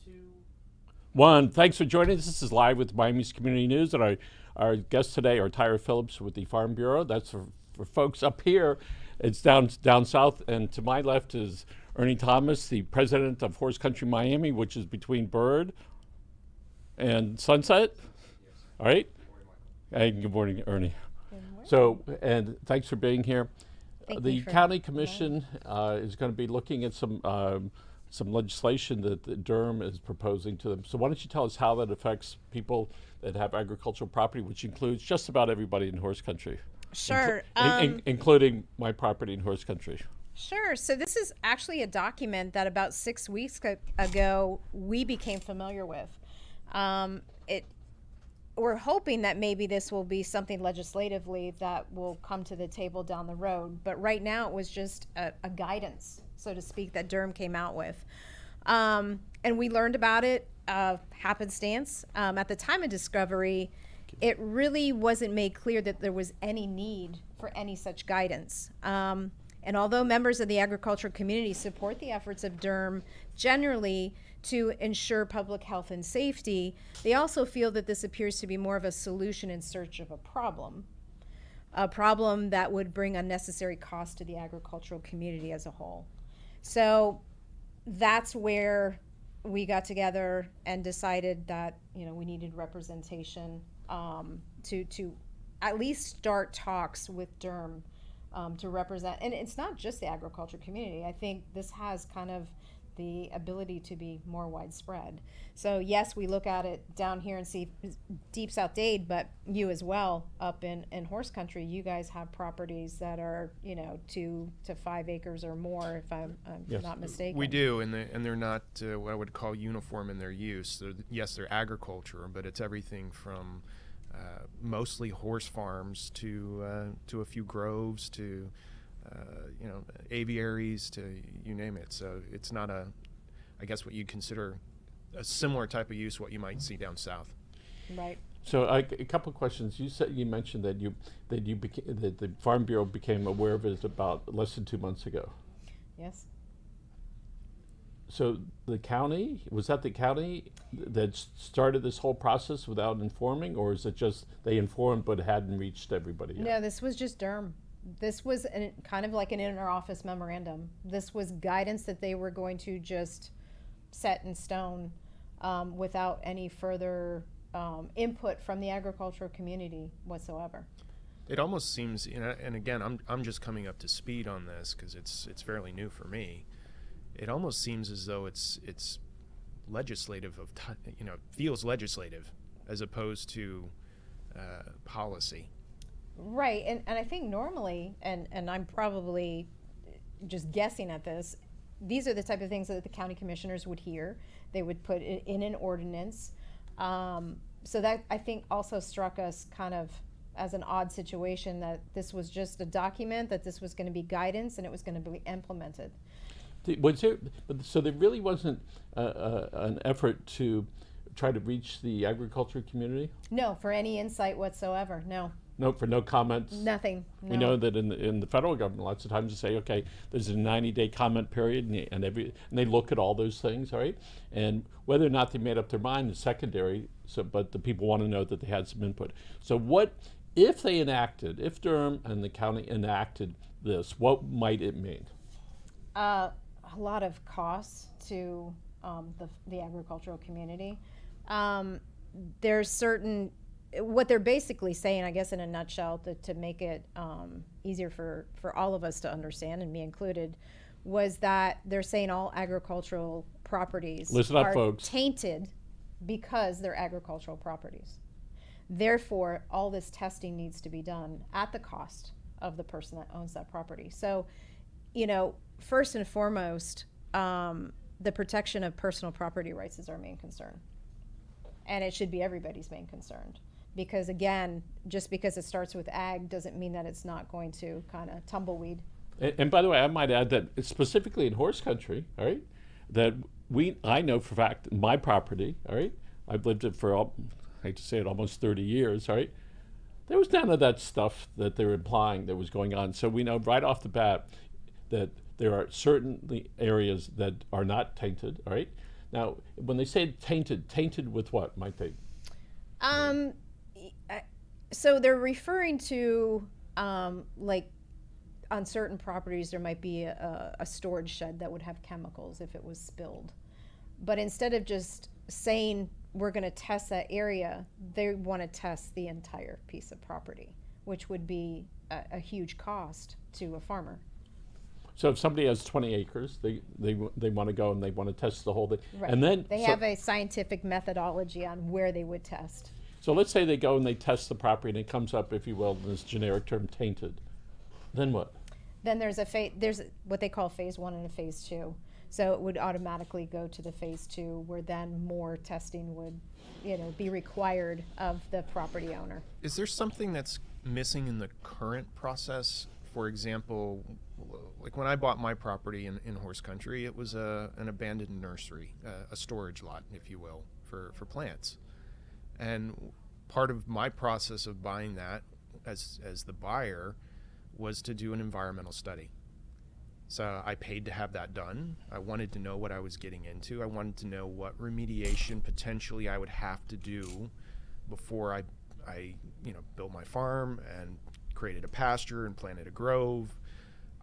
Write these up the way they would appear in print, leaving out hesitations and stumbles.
two, One, thanks for joining us. This is Live with Miami's Community News, and our guests today are Tyra Phillips with the Farm Bureau. That's for folks up here. It's down south, and to my left is Ernie Thomas, the president of Horse Country Miami, which is between Bird and Sunset. All right. Hey, good morning, Ernie. Good morning. So, and thanks for being here. Thank The you for county commission is going to be looking at some legislation that the Durham is proposing to them. So why don't you tell us how that affects people that have agricultural property, which includes just about everybody in horse country. Sure. Including my property in horse country. Sure. So this is actually a document that about 6 weeks ago we became familiar with. We're hoping that maybe this will be something legislatively that will come to the table down the road. But right now it was just a guidance, so to speak, that Durham came out with. And we learned about it happenstance. At the time of discovery, it really wasn't made clear that there was any need for any such guidance. And although members of the agricultural community support the efforts of Durham generally to ensure public health and safety, they also feel that this appears to be more of a solution in search of a problem that would bring unnecessary cost to the agricultural community as a whole. So that's where we got together and decided that we needed representation to at least start talks with Durham to represent. And it's not just the agriculture community. I think this has kind of the ability to be more widespread. So yes, we look at it down here and see deep South Dade, but you as well up in horse country, you guys have properties that are 2 to 5 acres or more, if I'm Yes. not mistaken. we do, and they're not what I would call uniform in their use. Yes, they're agriculture, but it's everything from mostly horse farms to a few groves to aviaries to you name it. So it's not I guess what you'd consider a similar type of use what you might see down south. Right. So a couple of questions. You mentioned that that the Farm Bureau became aware of it about less than 2 months ago. Yes. So the county, was that the county that started this whole process without informing, or is it just they informed but hadn't reached everybody yet? No, this was just Durham. This was kind of like an inter-office memorandum. This was guidance that they were going to just set in stone without any further input from the agricultural community whatsoever. It almost seems, and again, I'm just coming up to speed on this because it's fairly new for me. It almost seems as though it's legislative feels legislative as opposed to policy. Right, and I think normally, and I'm probably just guessing at this, these are the type of things that the county commissioners would hear. They would put it in an ordinance. So that, I think, also struck us kind of as an odd situation, that this was just a document, that this was going to be guidance, and it was going to be implemented. So there really wasn't an effort to try to reach the agriculture community? No, for any insight whatsoever, no. No, for no comments? Nothing, no. We know that in the federal government, lots of times they say, okay, there's a 90-day comment period, and they look at all those things, all right? And whether or not they made up their mind is secondary, but the people want to know that they had some input. So what, if if Durham and the county enacted this, what might it mean? A lot of costs to the agricultural community. There's certain, what they're basically saying, I guess in a nutshell, to make it easier for all of us to understand, and me included, was that they're saying all agricultural properties Listen up, are folks. tainted because they're agricultural properties. Therefore, all this testing needs to be done at the cost of the person that owns that property. So, first and foremost, the protection of personal property rights is our main concern. And it should be everybody's main concern. Because again, just because it starts with ag doesn't mean that it's not going to kind of tumbleweed. And by the way, I might add that specifically in horse country, all right, that I know for a fact my property, all right, I've lived it for, I hate to say it, almost 30 years, all right, there was none of that stuff that they're implying that was going on. So we know right off the bat that there are certainly areas that are not tainted, all right, Now, when they say tainted with what might they? Um, so they're referring to like on certain properties there might be a storage shed that would have chemicals if it was spilled. But instead of just saying we're going to test that area, they want to test the entire piece of property, which would be a huge cost to a farmer. So if somebody has 20 acres, they want to go and they want to test the whole thing. Right. And then They have a scientific methodology on where they would test. So let's say they go and they test the property and it comes up, if you will, in this generic term, tainted. Then what? Then there's what they call phase 1 and a phase 2. So it would automatically go to the phase 2, where then more testing would, be required of the property owner. Is there something that's missing in the current process? For example, like when I bought my property in horse country, it was an abandoned nursery, a storage lot, if you will, for plants. And part of my process of buying that as the buyer was to do an environmental study. So I paid to have that done. I wanted to know what I was getting into. I wanted to know what remediation potentially I would have to do before I built my farm and created a pasture and planted a grove.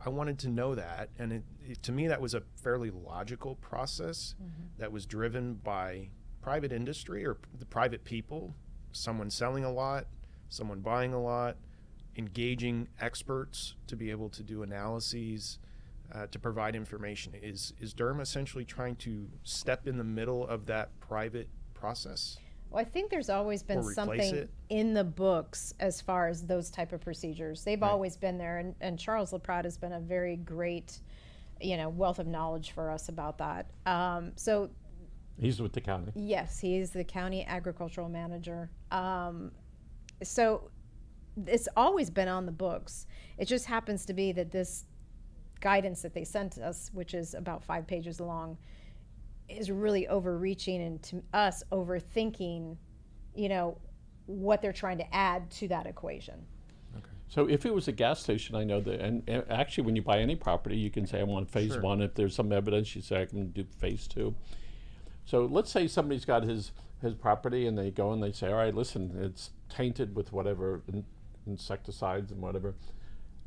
I wanted to know that, and to me that was a fairly logical process that was driven by private industry or the private people, someone selling a lot, someone buying a lot, engaging experts to be able to do analyses, to provide information. Is Durham essentially trying to step in the middle of that private process? Well, I think there's always been something in the books as far as those type of procedures. They've always been there, and Charles LaPrade has been a very great, wealth of knowledge for us about that. So he's with the county. Yes, he's the county agricultural manager. So it's always been on the books. It just happens to be that this guidance that they sent us, which is about 5 pages long, is really overreaching and to us overthinking, what they're trying to add to that equation. Okay. So if it was a gas station, I know that, and actually when you buy any property, you can say I want phase 1. If there's some evidence, you say I can do phase 2. So let's say somebody's got his property and they go and they say, all right, listen, it's tainted with whatever insecticides and whatever.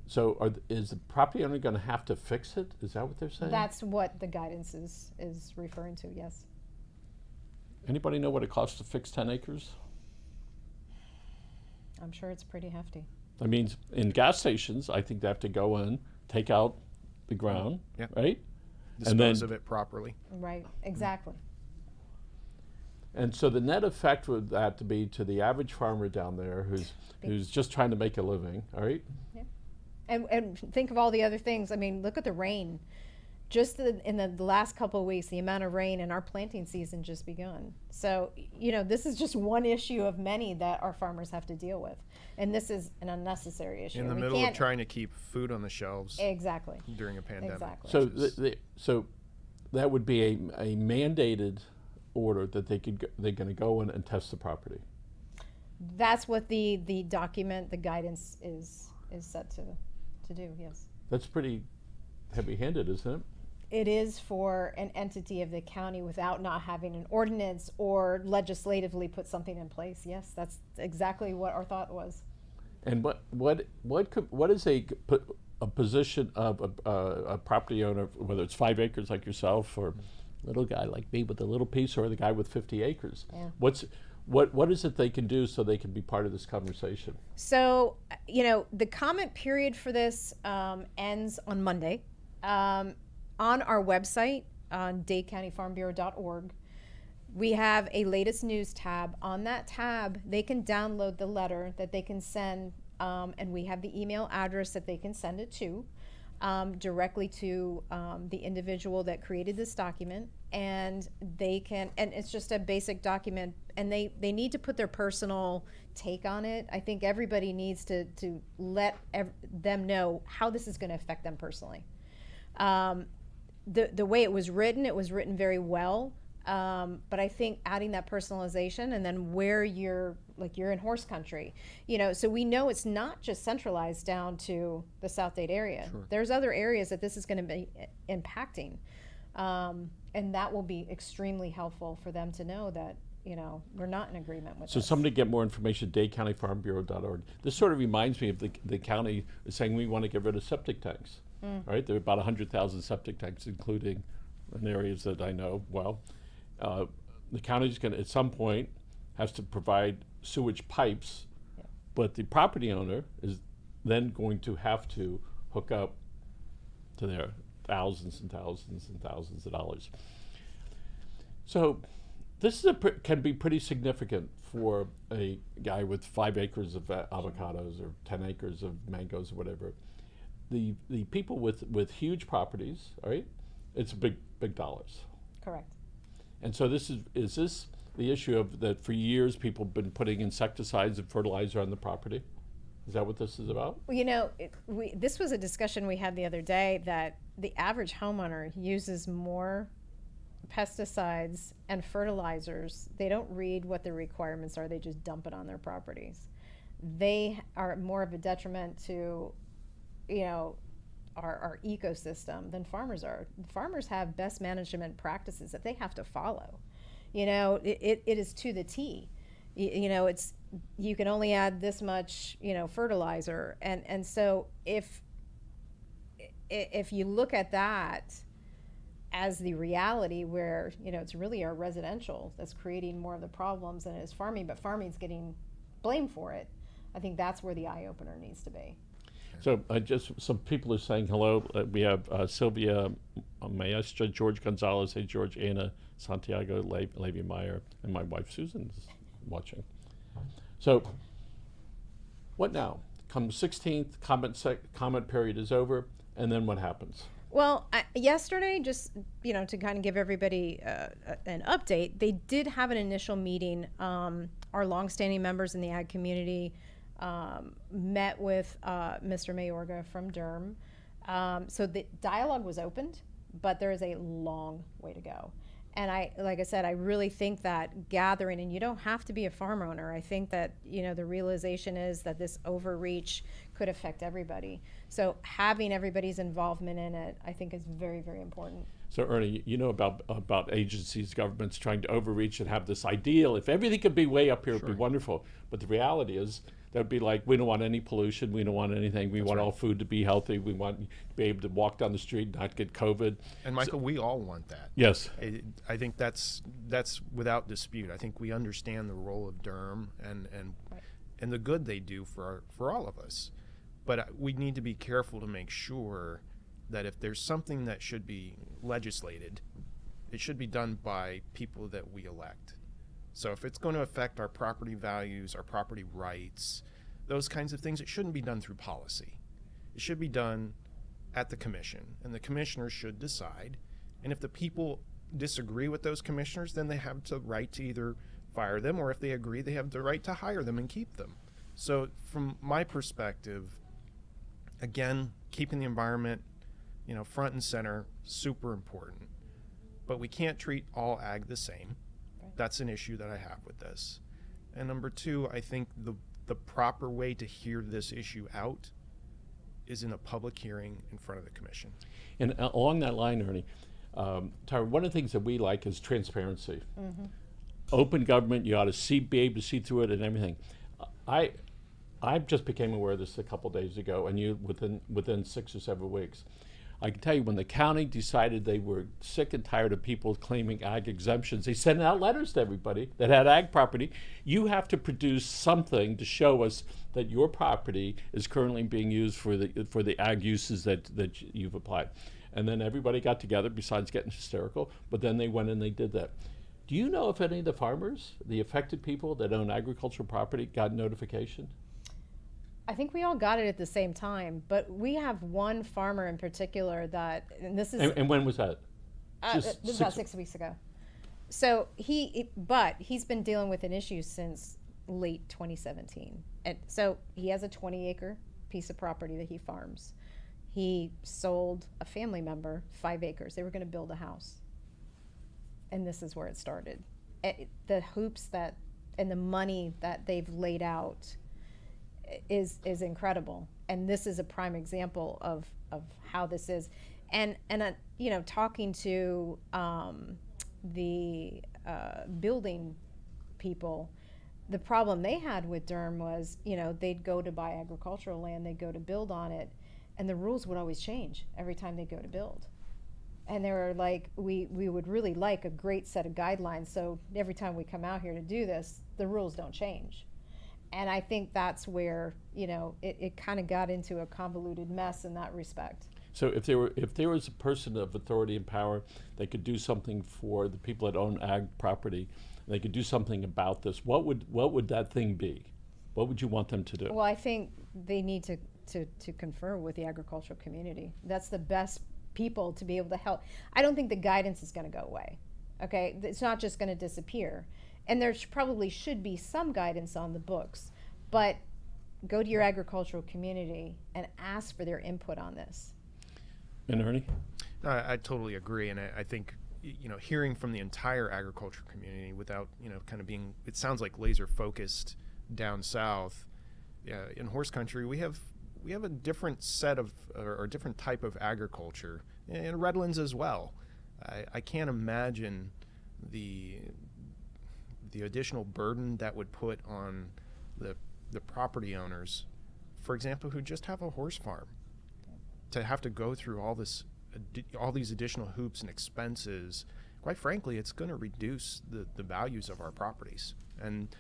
So is the property owner going to have to fix it? Is that what they're saying? That's what the guidance is referring to, yes. Anybody know what it costs to fix 10 acres? I'm sure it's pretty hefty. I mean, in gas stations, I think they have to go in, take out the ground, right? Dispose of it properly. Right, exactly. And so the net effect would that to be to the average farmer down there who's just trying to make a living, all right? Yeah. And think of all the other things. I mean, look at the rain. Just in the last couple of weeks, the amount of rain, and our planting season just begun. So, this is just one issue of many that our farmers have to deal with. And this is an unnecessary issue. In the middle of trying to keep food on the shelves. Exactly. During a pandemic. Exactly. So, so that would be a mandated order that they're going to go in and test the property. That's what the document, the guidance is set to do, yes. That's pretty heavy-handed, isn't it? It is for an entity of the county without not having an ordinance or legislatively put something in place. Yes, that's exactly what our thought was. And what is a position of a property owner, whether it's 5 acres like yourself or a little guy like me with a little piece or the guy with 50 acres? Yeah. What is it they can do so they can be part of this conversation? So, the comment period for this ends on Monday. On our website, on dadecountyfarmbureau.org, we have a latest news tab. On that tab, they can download the letter that they can send, and we have the email address that they can send it to, directly to the individual that created this document. And and it's just a basic document, and they need to put their personal take on it. I think everybody needs to let them know how this is going to affect them personally. The way it was written very well, but I think adding that personalization, and then where you're in horse country, so we know it's not just centralized down to the South Dade area. Sure. There's other areas that this is going to be impacting. And that will be extremely helpful for them to know that, we're not in agreement with So this. somebody get more information, DadeCountyFarmBureau.org. This sort of reminds me of the county saying we want to get rid of septic tanks. Right? There are about 100,000 septic tanks, including in areas that I know well. The county's going to, at some point, has to provide sewage pipes, but the property owner is then going to have to hook up to their thousands and thousands and thousands of dollars. So this is can be pretty significant for a guy with 5 acres of avocados or 10 acres of mangoes or whatever. The people with huge properties, all right, it's big dollars. Correct. And so is this the issue of that for years people have been putting insecticides and fertilizer on the property? Is that what this is about? Well, this was a discussion we had the other day that the average homeowner uses more pesticides and fertilizers. They don't read what the requirements are. They just dump it on their properties. They are more of a detriment to, our ecosystem than farmers are. Farmers have best management practices that they have to follow. It is to the T. It's, you can only add this much, fertilizer. And so if you look at that as the reality where, it's really our residential that's creating more of the problems than it is farming, but farming's getting blamed for it, I think that's where the eye-opener needs to be. So just some people are saying hello. We have Sylvia Maestra, George Gonzalez, hey George, Anna, Santiago, Levy Meyer, and my wife Susan is watching. So what now? Come 16th, comment period is over, and then what happens? Well, yesterday, just to kind of give everybody an update, they did have an initial meeting. Our longstanding members in the ag community met with Mr. Mayorga from Durham. So the dialogue was opened, but there is a long way to go. And like I said, I really think that gathering, and you don't have to be a farm owner. I think that, the realization is that this overreach could affect everybody. So having everybody's involvement in it, I think is very, very important. So Ernie, about agencies, governments trying to overreach and have this ideal, if everything could be way up here, it'd be wonderful. But the reality is, that would be like, we don't want any pollution, we don't want anything, we want all food to be healthy, we want to be able to walk down the street and not get COVID. And Michael, we all want that. Yes. I think that's without dispute. I think we understand the role of Durham and the good they do for all of us. But we need to be careful to make sure that if there's something that should be legislated, it should be done by people that we elect. So if it's going to affect our property values, our property rights, those kinds of things, it shouldn't be done through policy. It should be done at the commission, and the commissioners should decide. And if the people disagree with those commissioners, then they have the right to either fire them, or if they agree, they have the right to hire them and keep them. So from my perspective, again, keeping the environment, front and center, super important. But we can't treat all ag the same. That's an issue that I have with this. And number two, I think the proper way to hear this issue out is in a public hearing in front of the commission. And along that line, Ernie, Tyra, one of the things that we like is transparency. Mm-hmm. Open government, you ought to be able to see through it and everything. I just became aware of this a couple days ago, and within 6 or 7 weeks. I can tell you, when the county decided they were sick and tired of people claiming ag exemptions, they sent out letters to everybody that had ag property. You have to produce something to show us that your property is currently being used for the ag uses that you've applied. And then everybody got together, besides getting hysterical, but then they went and they did that. Do you know if any of the farmers, the affected people that own agricultural property, got notification? I think we all got it at the same time, but we have one farmer in particular that, and this is... And when was that? This was about 6 weeks ago. So but he's been dealing with an issue since late 2017. And so he has a 20-acre piece of property that he farms. He sold a family member 5 acres. They were going to build a house. And this is where it started. The hoops and the money that they've laid out is incredible, and this is a prime example of how this is. And you know, talking to the building people, the problem they had with Durham was, you know, they'd go to buy agricultural land, they'd go to build on it, and the rules would always change every time they go to build. And they were like, we would really like a great set of guidelines, so every time we come out here to do this, the rules don't change. And I think that's where, you know, it kind of got into a convoluted mess in that respect. So if there was a person of authority and power that could do something for the people that own ag property, and they could do something about this, what would that thing be? What would you want them to do? Well, I think they need to confer with the agricultural community. That's the best people to be able to help. I don't think the guidance is going to go away. Okay, it's not just going to disappear. And there probably should be some guidance on the books, but go to your agricultural community and ask for their input on this. And Ernie? I totally agree, and I think, you know, hearing from the entire agriculture community without, you know, kind of being, it sounds like laser focused down south. In horse country, we have a different set of or different type of agriculture in Redlands as well. I can't imagine the additional burden that would put on the property owners, for example, who just have a horse farm, to have to go through all these additional hoops and expenses. Quite frankly, it's going to reduce the values of our properties. And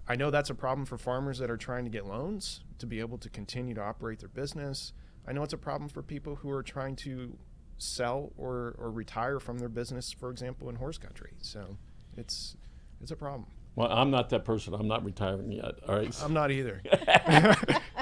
I know that's a problem for farmers that are trying to get loans to be able to continue to operate their business. I know it's a problem for people who are trying to sell or retire from their business, for example, in horse country. So it's a problem. Well, I'm not that person. I'm not retiring yet. All right. I'm not either.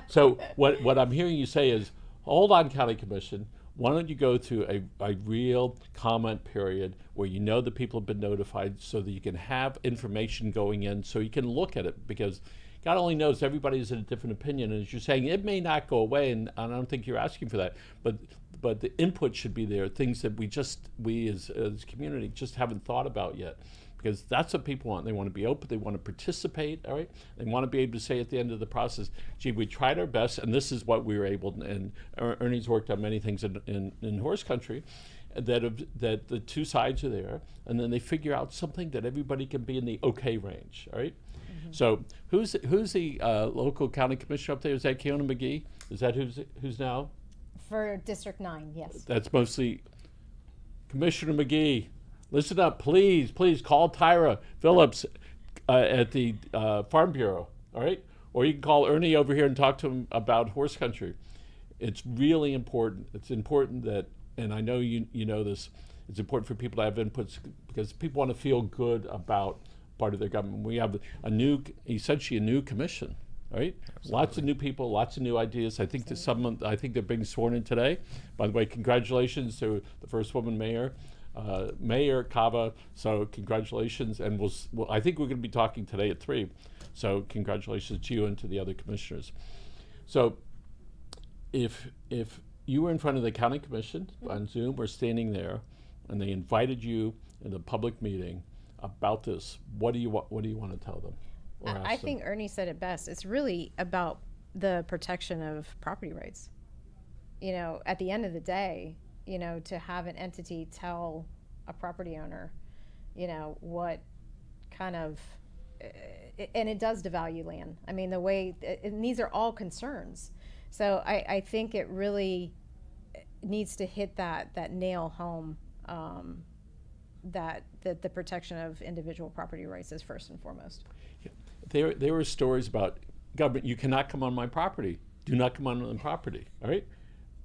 So what I'm hearing you say is, hold on, County Commission. Why don't you go through a real comment period where you know the people have been notified, so that you can have information going in, so you can look at it, because God only knows everybody's in a different opinion. And as you're saying, it may not go away, and I don't think you're asking for that, but the input should be there, things that we as community just haven't thought about yet. Because that's what people want. They want to be open. They want to participate. All right. They want to be able to say at the end of the process, "Gee, we tried our best, and this is what we were able." And Ernie's worked on many things in horse country, that the two sides are there, and then they figure out something that everybody can be in the okay range. All right. Mm-hmm. So who's the local county commissioner up there? Is that Keona McGee? Is that who's now? For District 9, yes. That's mostly Commissioner McGee. Listen up, please call Tyra Phillips at the Farm Bureau, all right? Or you can call Ernie over here and talk to him about horse country. It's really important. It's important that, and I know you know this, it's important for people to have inputs, because people want to feel good about part of their government. We have essentially a new commission, right? Absolutely. Lots of new people, lots of new ideas. I think they're being sworn in today. By the way, congratulations to the first woman mayor. Mayor Cava, so congratulations, and I think we're going to be talking today at 3, so congratulations to you and to the other commissioners. So if you were in front of the county commission on Zoom or standing there, and they invited you in a public meeting about this, what do you want to tell them? I think Ernie said it best. It's really about the protection of property rights. You know, at the end of the day, you know, to have an entity tell a property owner, you know, what kind of, and it does devalue land. I mean, the way, and these are all concerns. So I think it really needs to hit that nail home, that the protection of individual property rights is first and foremost. Yeah. There were stories about, government, you cannot come on my property. Do not come on my property, all right?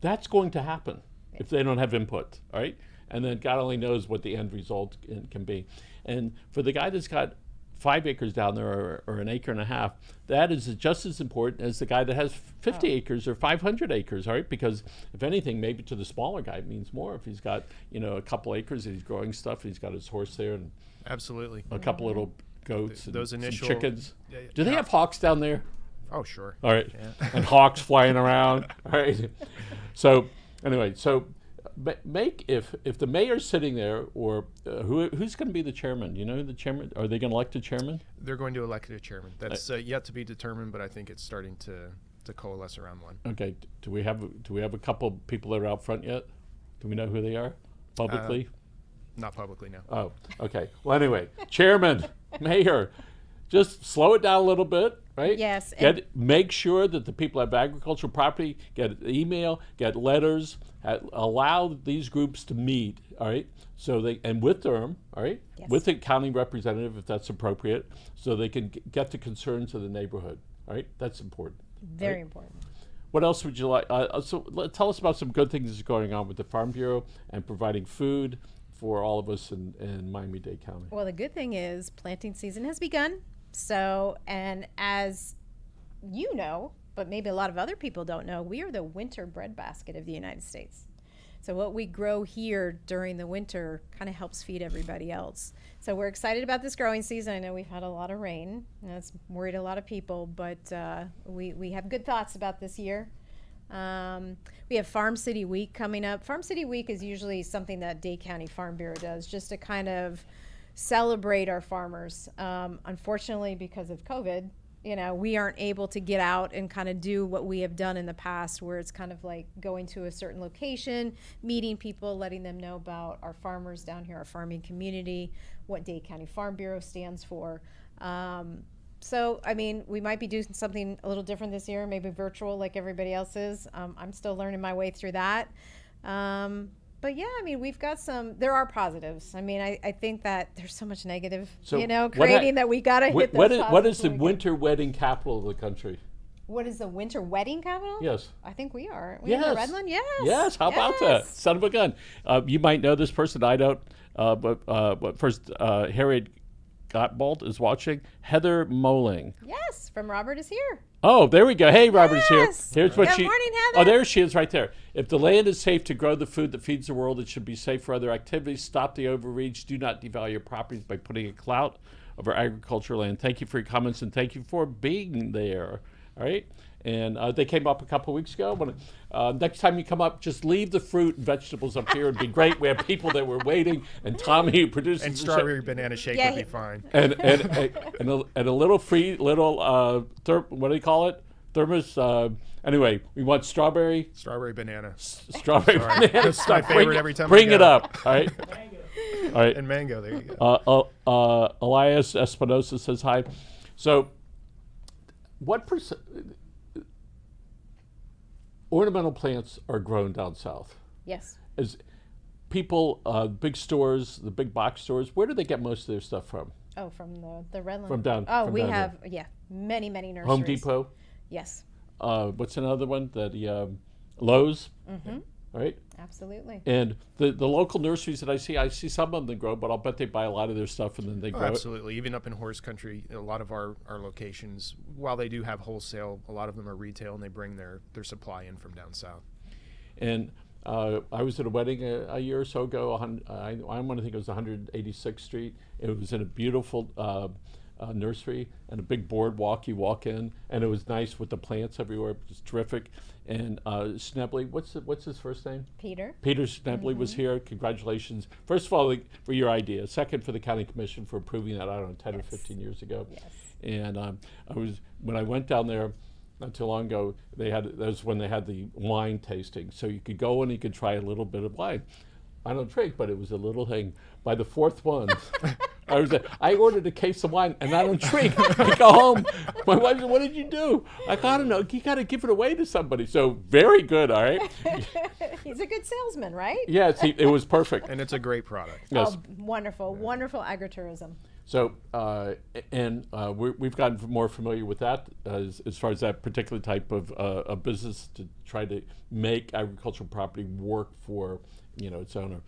That's going to happen if they don't have input, all right? And then God only knows what the end result can be. And for the guy that's got 5 acres down there, or an acre and a half, that is just as important as the guy that has 50 acres or 500 acres, all right? Because if anything, maybe to the smaller guy it means more if he's got, you know, a couple acres and he's growing stuff, and he's got his horse there, and absolutely a couple little goats those and initial some chickens. Do they have hawks down there? Oh, sure. All right. Yeah. And hawks flying around. All right. So anyway, if the mayor's sitting there, or who's going to be the chairman? You know, the chairman. Are they going to elect a chairman? They're going to elect a chairman. That's yet to be determined, but I think it's starting to coalesce around one. Okay. Do we have a couple people that are out front yet? Do we know who they are publicly? Not publicly, no. Oh, okay. Well, anyway, chairman, mayor, just slow it down a little bit, right? Yes, Make sure that the people who have agricultural property get email, get letters, allow these groups to meet, all right? So and with Durham, all right? Yes. With the county representative, if that's appropriate, so they can get the concerns of the neighborhood, all right? That's important. Very important. What else would you like? Tell us about some good things that's going on with the Farm Bureau and providing food for all of us in Miami-Dade County. Well, the good thing is planting season has begun. So, and as you know, but maybe a lot of other people don't know, we are the winter breadbasket of the United States. So what we grow here during the winter kind of helps feed everybody else. So we're excited about this growing season. I know we've had a lot of rain, and that's worried a lot of people, but we have good thoughts about this year. We have Farm City Week coming up. Farm City Week is usually something that Dade County Farm Bureau does just to kind of celebrate our farmers. Unfortunately, because of COVID, we aren't able to get out and kind of do what we have done in the past, where it's kind of like going to a certain location, meeting people, letting them know about our farmers down here, our farming community, what Dade County Farm Bureau stands for. So, I mean, we might be doing something a little different this year, maybe virtual like everybody else is. I'm still learning my way through that. But yeah, I mean, we've got there are positives. I mean, I think that there's so much negative, creating that we got to hit those positives. What is the winter wedding capital of the country? What is the winter wedding capital? Yes. I think we are. Aren't we Yes. in the Redland? Yes. Yes, how about that? Son of a gun. You might know this person, I don't. But first, Harriet Gottbald is watching. Heather Moling. Yes, from Robert is here. Oh, there we go. Hey, Robert is here. Yes. Here's what Good morning, Heather. Oh, there she is right there. If the land is safe to grow the food that feeds the world, it should be safe for other activities. Stop the overreach. Do not devalue properties by putting a clout over agricultural land. Thank you for your comments and thank you for being there. All right. And they came up a couple weeks ago. Next time you come up, just leave the fruit and vegetables up here. It'd be great. We have people that were waiting, and Tommy who produces And the strawberry banana shake would be fine. and a little free little what do you call it? Thermos. Anyway, we want strawberry banana. strawberry Sorry. banana. That's my favorite every time I Bring go. it up. All right. All right. And mango, there you go. Elias Espinosa says hi. So, what percent ornamental plants are grown down south? Yes. Is people, big stores, the big box stores, where do they get most of their stuff from? Oh, from the Redland. From down. Oh, from we down have many nurseries. Home Depot. Yes. What's another one? Lowe's. Mm-hmm. Right. Absolutely. And the local nurseries that I see some of them grow, but I'll bet they buy a lot of their stuff and then they grow it. Absolutely. Even up in horse country, a lot of our locations, while they do have wholesale, a lot of them are retail, and they bring their supply in from down south. And I was at a wedding a year or so ago. I want to think it was 186th Street. It was in a beautiful nursery and a big boardwalk. You walk in, and it was nice with the plants everywhere. It was terrific. And Schnebley, what's his first name? Peter. Peter Schnebley was here. Congratulations. First of all, for your idea. Second, for the county commission for approving that, I don't know, 10 or 15 years ago. Yes. And when I went down there not too long ago, that was when they had the wine tasting. So you could go and you could try a little bit of wine. I don't drink, but it was a little thing. By the fourth one, I ordered a case of wine, and I don't drink. I go home. My wife said, "What did you do?" I don't know. You got to give it away to somebody. So very good, all right? He's a good salesman, right? Yes, it was perfect. And it's a great product. Yes. Oh, wonderful agritourism. So, we've gotten more familiar with that as far as that particular type of a business to try to make agricultural property work for, its owner.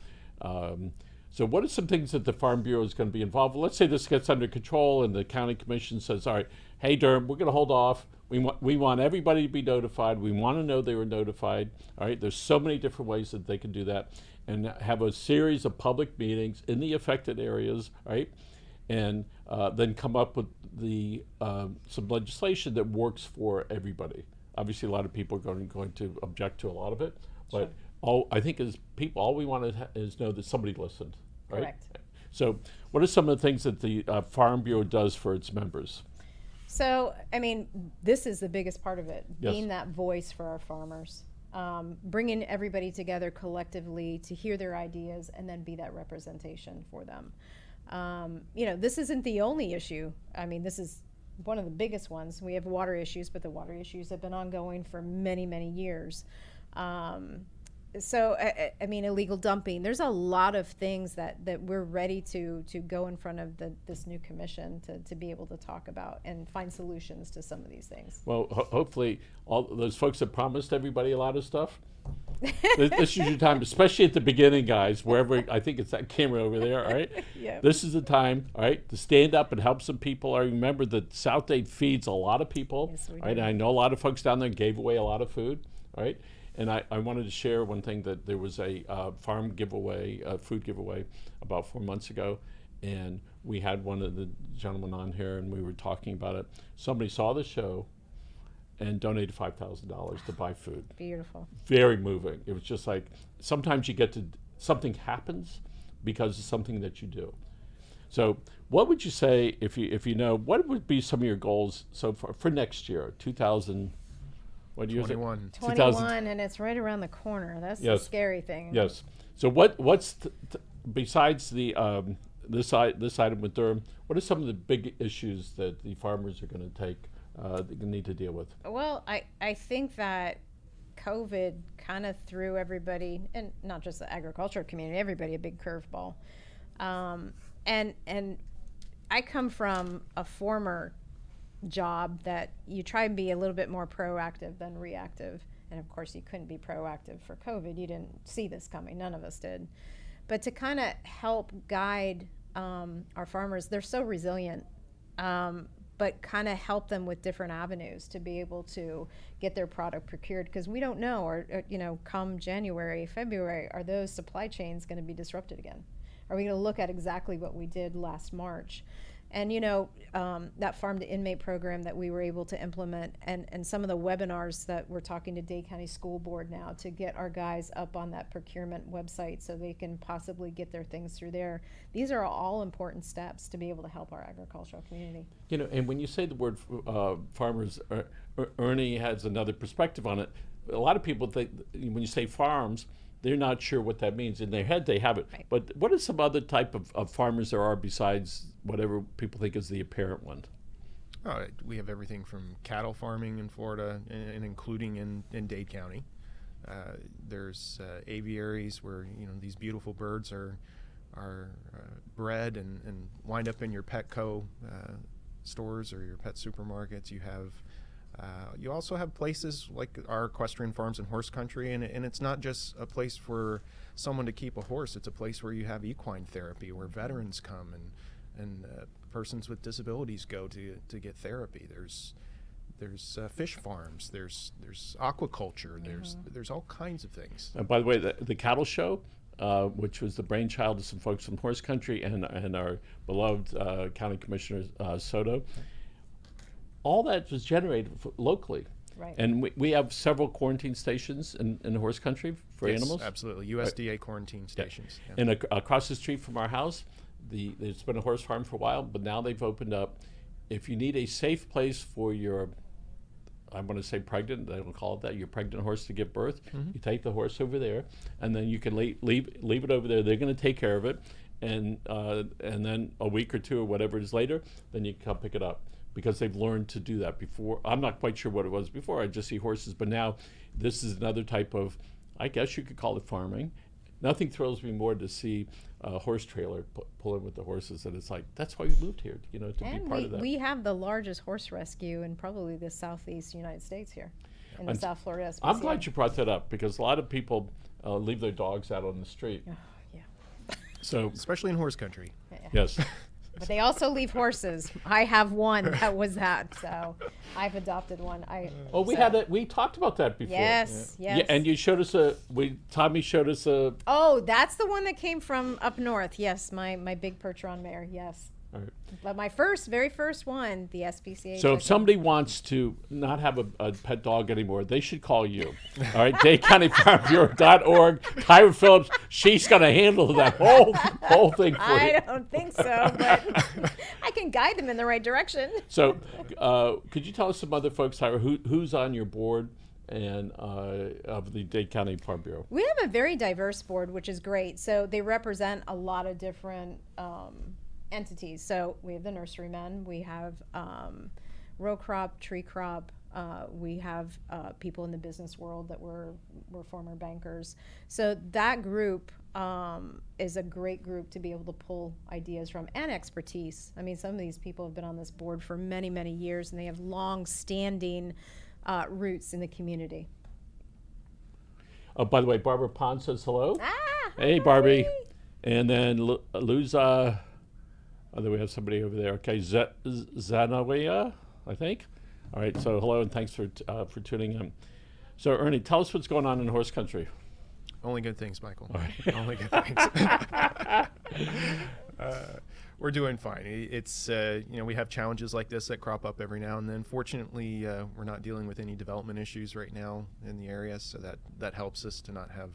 So what are some things that the Farm Bureau is going to be involved with? Let's say this gets under control and the county commission says, all right, hey, Durham, we're going to hold off. We want everybody to be notified. We want to know they were notified. All right, there's so many different ways that they can do that, and have a series of public meetings in the affected areas, right? And then come up with some legislation that works for everybody. Obviously, a lot of people are going to object to a lot of it, but Sure. I think as people, all we want is know that somebody listened, right? Correct. So, what are some of the things that the Farm Bureau does for its members? So, I mean, this is the biggest part of it, Yes. being that voice for our farmers. bringing everybody together collectively to hear their ideas and then be that representation for them. This isn't the only issue. I mean, this is one of the biggest ones. We have water issues, but the water issues have been ongoing for many, many years. So illegal dumping. There's a lot of things that we're ready to go in front of this new commission to be able to talk about and find solutions to some of these things. Well, hopefully all those folks that promised everybody a lot of stuff, this is your time, especially at the beginning, guys, wherever, I think it's that camera over there, all right? Yep. This is the time, all right, to stand up and help some people. I remember that South Dade feeds a lot of people, Yes, we right? do. And I know a lot of folks down there gave away a lot of food, all right? And I wanted to share one thing, that there was a farm giveaway, food giveaway about 4 months ago, and we had one of the gentlemen on here, and we were talking about it. Somebody saw the show and donated $5,000 to buy food. Beautiful. Very moving. It was just like, sometimes you get to, something happens because of something that you do. So what would you say, if you know, what would be some of your goals so far for next year, 2000, what year is it? 21. 21, and it's right around the corner. That's the Yes. scary thing. Yes. So what's besides the this item with Durham, what are some of the big issues that the farmers are going to need to deal with? Well, I think that COVID kind of threw everybody, and not just the agricultural community, everybody a big curveball. And I come from a former job that you try and be a little bit more proactive than reactive. And of course, you couldn't be proactive for COVID. You didn't see this coming. None of us did. But to kind of help guide our farmers, they're so resilient. But kind of help them with different avenues to be able to get their product procured, because we don't know, or come January, February, are those supply chains going to be disrupted again? Are we going to look at exactly what we did last March? And that farm to inmate program that we were able to implement, and some of the webinars that we're talking to Dade County School Board now to get our guys up on that procurement website so they can possibly get their things through there. These are all important steps to be able to help our agricultural community. And when you say the word farmers, Ernie has another perspective on it. A lot of people think when you say farms, they're not sure what that means. In their head, they have it. Right. But what are some other type of farmers there are besides whatever people think is the apparent one? Oh, we have everything from cattle farming in Florida, and including in Dade County. There's aviaries where these beautiful birds are bred and wind up in your Petco stores or your pet supermarkets. You also have places like our equestrian farms and horse country, and it's not just a place for someone to keep a horse. It's a place where you have equine therapy, where veterans come and persons with disabilities go to get therapy. There's fish farms. There's aquaculture. There's all kinds of things. And by the way, the cattle show, which was the brainchild of some folks from horse country and our beloved County Commissioner Soto. All that was generated locally. Right. And we have several quarantine stations in horse country for Yes, animals. absolutely. USDA quarantine stations. Yeah. And across the street from our house, there's been a horse farm for a while, but now they've opened up. If you need a safe place for your, I want to say pregnant, they don't call it that, your pregnant horse to give birth, you take the horse over there, and then you can leave it over there. They're going to take care of it. And then a week or two or whatever it is later, then you can come pick it up. Because they've learned to do that before. I'm not quite sure what it was before. I just see horses, but now this is another type of, I guess you could call it farming. Nothing thrills me more to see a horse trailer pull in with the horses, and it's like, that's why we moved here, to be part of that. We have the largest horse rescue in probably the southeast United States here, in the South Florida SPCA. I'm glad you brought that up, because a lot of people leave their dogs out on the street. Yeah. So, Especially in horse country. yes. But they also leave horses. I have one that was that, so I've adopted one. We talked about that before. Yes. Yeah, and you showed us Tommy showed us a. Oh, that's the one that came from up north. Yes, my big Percheron mare. Yes. All right. But my very first one, the SPCA. So if somebody wants to not have a pet dog anymore, they should call you. All right, DadeCountyFarmBureau.org. Tyra Phillips, she's going to handle that whole thing for you. I don't think so, but I can guide them in the right direction. So could you tell us some other folks, Tyra, who's on your board and of the Dade County Farm Bureau. We have a very diverse board, which is great. So they represent a lot of different entities. So we have the nurserymen, we have row crop, tree crop, we have people in the business world that were former bankers. So that group is a great group to be able to pull ideas from, and expertise. I mean, some of these people have been on this board for many, many years, and they have long-standing roots in the community. Oh, by the way, Barbara Pond says hello. Ah, Hey, Barbie. And then Luza, oh, then we have somebody over there. Okay, Zanawea, I think. All right, so hello and thanks for tuning in. So, Ernie, tell us what's going on in horse country. Only good things, Michael. All right. Only good things. We're doing fine. It's we have challenges like this that crop up every now and then. Fortunately, we're not dealing with any development issues right now in the area, so that helps us to not have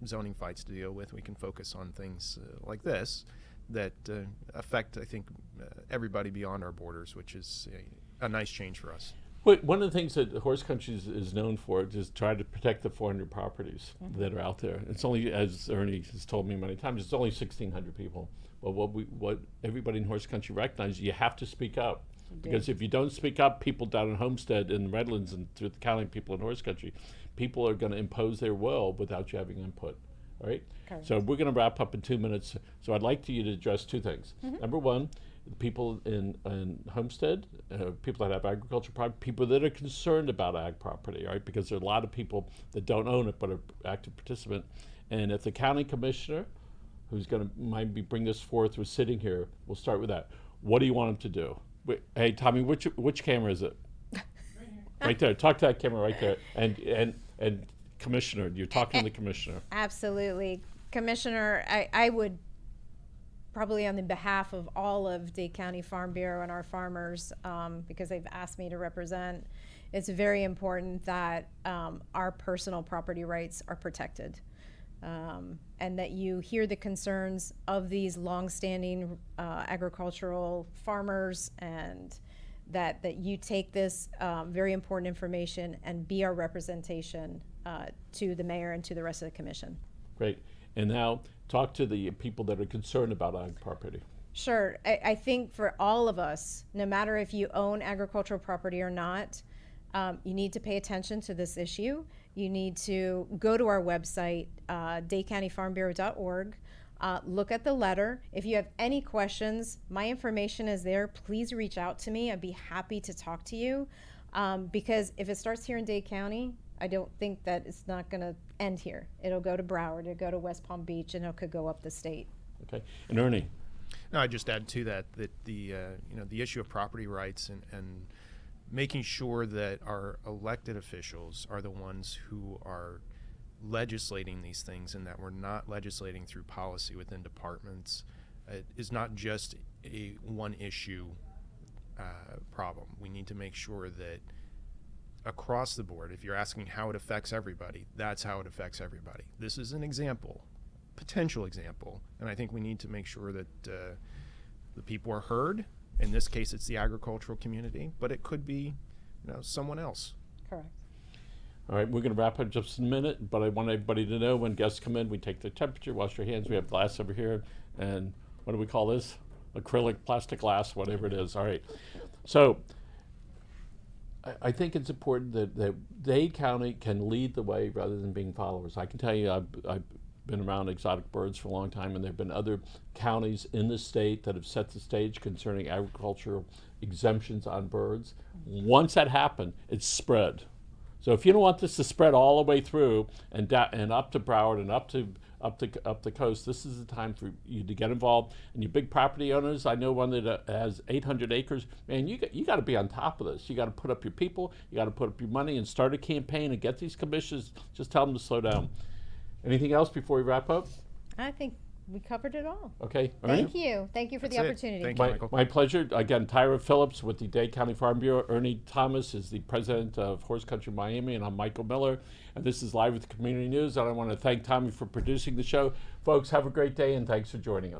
zoning fights to deal with. We can focus on things like this that affect, I think, everybody beyond our borders, which is a nice change for us. Wait, one of the things that horse country is known for is try to protect the 400 properties that are out there. It's only, as Ernie has told me many times, it's only 1,600 people. But what everybody in horse country recognizes, you have to speak up. Because if you don't speak up, people down in Homestead, in Redlands, and through the county, people in horse country, people are going to impose their will without you having input. All right? Correct. So we're going to wrap up in 2 minutes. So I'd like you to address two things. Number one, the people in Homestead, people that have agricultural property, people that are concerned about ag property, right? Because there are a lot of people that don't own it but are active participant. And if the county commissioner, who's going to maybe bring this forth, was sitting here, we'll start with that. What do you want him to do? Wait, hey, Tommy, which camera is it? Right there. Talk to that camera right there. And Commissioner, you're talking to the commissioner. Absolutely. Commissioner, I would probably on the behalf of all of Dade County Farm Bureau and our farmers, because they've asked me to represent, it's very important that our personal property rights are protected. And that you hear the concerns of these longstanding agricultural farmers, and that you take this very important information and be our representation to the mayor and to the rest of the commission. Great. And now talk to the people that are concerned about ag property. Sure. I think for all of us, no matter if you own agricultural property or not, you need to pay attention to this issue. You need to go to our website, dadecountyfarmbureau.org, look at the letter. If you have any questions, my information is there. Please reach out to me. I'd be happy to talk to you, because if it starts here in Dade County, I don't think that it's not going to end here. It'll go to Broward, it'll go to West Palm Beach, and it could go up the state. Okay. And Ernie? No, I just add to that the issue of property rights and making sure that our elected officials are the ones who are legislating these things, and that we're not legislating through policy within departments is not just a one issue problem. We need to make sure that across the board, if you're asking how it affects everybody, that's how it affects everybody. This is an example, potential example, and I think we need to make sure that the people are heard. In this case, it's the agricultural community, but it could be, someone else. Correct. All right, we're going to wrap up just in a minute, but I want everybody to know when guests come in, we take their temperature, wash your hands. We have glass over here, and what do we call this? Acrylic, plastic glass, whatever it is. All right. So I think it's important that Dade County can lead the way rather than being followers. I can tell you I've been around exotic birds for a long time, and there have been other counties in the state that have set the stage concerning agricultural exemptions on birds. Once that happened, it's spread. So if you don't want this to spread all the way through and up to Broward and up the coast, this is the time for you to get involved. And you big property owners, I know one that has 800 acres. Man, you got to be on top of this. You got to put up your people, you got to put up your money, and start a campaign and get these commissions. Just tell them to slow down. Anything else before we wrap up? I think we covered it all. Okay. Ernie? Thank you. Thank you for the That's it. opportunity. Thank you, Michael. My pleasure. Again, Tyra Phillips with the Dade County Farm Bureau. Ernie Thomas is the president of Horse Country Miami, and I'm Michael Miller. And this is Live with the Community News. And I want to thank Tommy for producing the show. Folks, have a great day, and thanks for joining us.